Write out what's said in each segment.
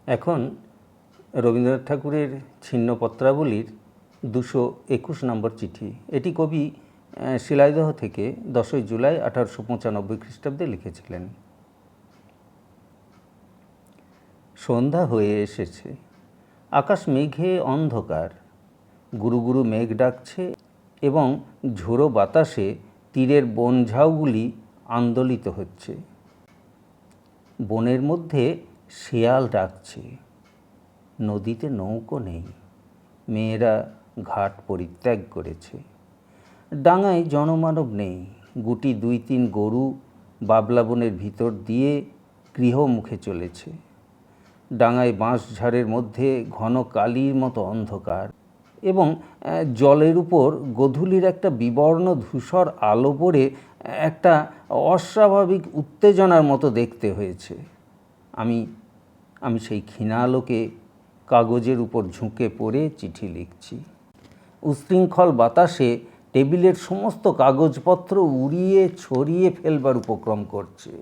এখন রবীন্দ্রনাথ ঠাকুরের ছিন্নপত্রাবলীর 221 নম্বর চিঠি। এটি কবি শিলাইদহ থেকে 10ই জুলাই 1895 খ্রিস্টাব্দে লিখেছিলেন। সন্ধ্যা হয়ে এসেছে, আকাশ মেঘে অন্ধকার, গুরু গুরু মেঘ ডাকছে এবং ঝোড়ো বাতাসে তীরের বনঝাউগুলি আন্দোলিত হচ্ছে। বনের মধ্যে শেয়াল ডাকছে, নদীতে নৌকো নেই, মেয়েরা ঘাট পরিত্যাগ করেছে। ডাঙায় জনমানব নেই, গুটি 2-3 গরু বাবলা বনের ভিতর দিয়ে গৃহমুখে চলেছে। ডাঙায় বাঁশঝাড়ের মধ্যে ঘন কালির মতো অন্ধকার এবং জলের উপর গোধূলির একটা বিবর্ণ ধূসর আলো পড়ে একটা অস্বাভাবিক উত্তেজনার মতো দেখতে হয়েছে। আমি সেই ক্ষীণ আলোকে কাগজের উপর ঝুঁকে পড়ে চিঠি লিখছি। উচ্ছৃঙ্খল বাতাসে টেবিলের সমস্ত কাগজপত্র উড়িয়ে ছড়িয়ে ফেলবার উপক্রম করছে।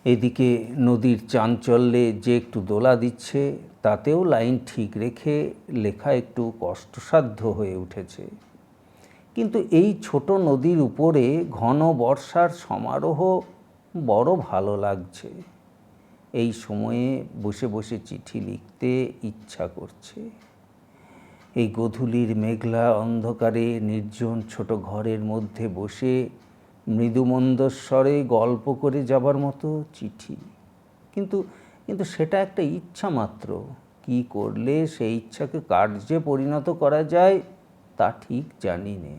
এদিকে নদীর চাঞ্চল্যে যে একটু দোলা দিচ্ছে, তাতেও লাইন ঠিক রেখে লেখা একটু কষ্টসাধ্য হয়ে উঠেছে। কিন্তু এই ছোট নদীর উপরে ঘন বর্ষার সমারোহ বড় ভালো লাগছে। এই সময়ে বসে বসে চিঠি লিখতে ইচ্ছা করছে। এই গোধূলির মেঘলা অন্ধকারে নির্জন ছোট ঘরের মধ্যে বসে মৃদুমন্দস্বরে গল্প করে যাবার মতো চিঠি। কিন্তু সেটা একটা ইচ্ছা মাত্র। কি করলে সেই ইচ্ছাকে কার্যে পরিণত করা যায় তা ঠিক জানি নে।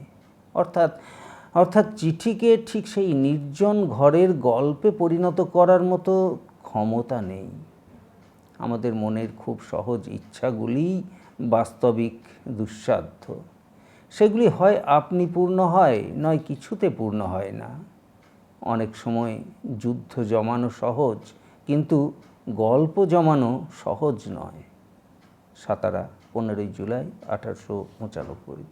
অর্থাৎ চিঠিকে ঠিক সেই নির্জন ঘরের গল্পে পরিণত করার মতো ক্ষমতা নেই। আমাদের মনের খুব সহজ ইচ্ছাগুলি বাস্তবিক দুঃসাধ্য। সেগুলি হয় আপনি পূর্ণ হয়, নয় কিছুতে পূর্ণ হয় না। অনেক সময় যুদ্ধ জমানো সহজ, কিন্তু গল্প জমানো সহজ নয়। সাতারা, 15ই জুলাই 1895।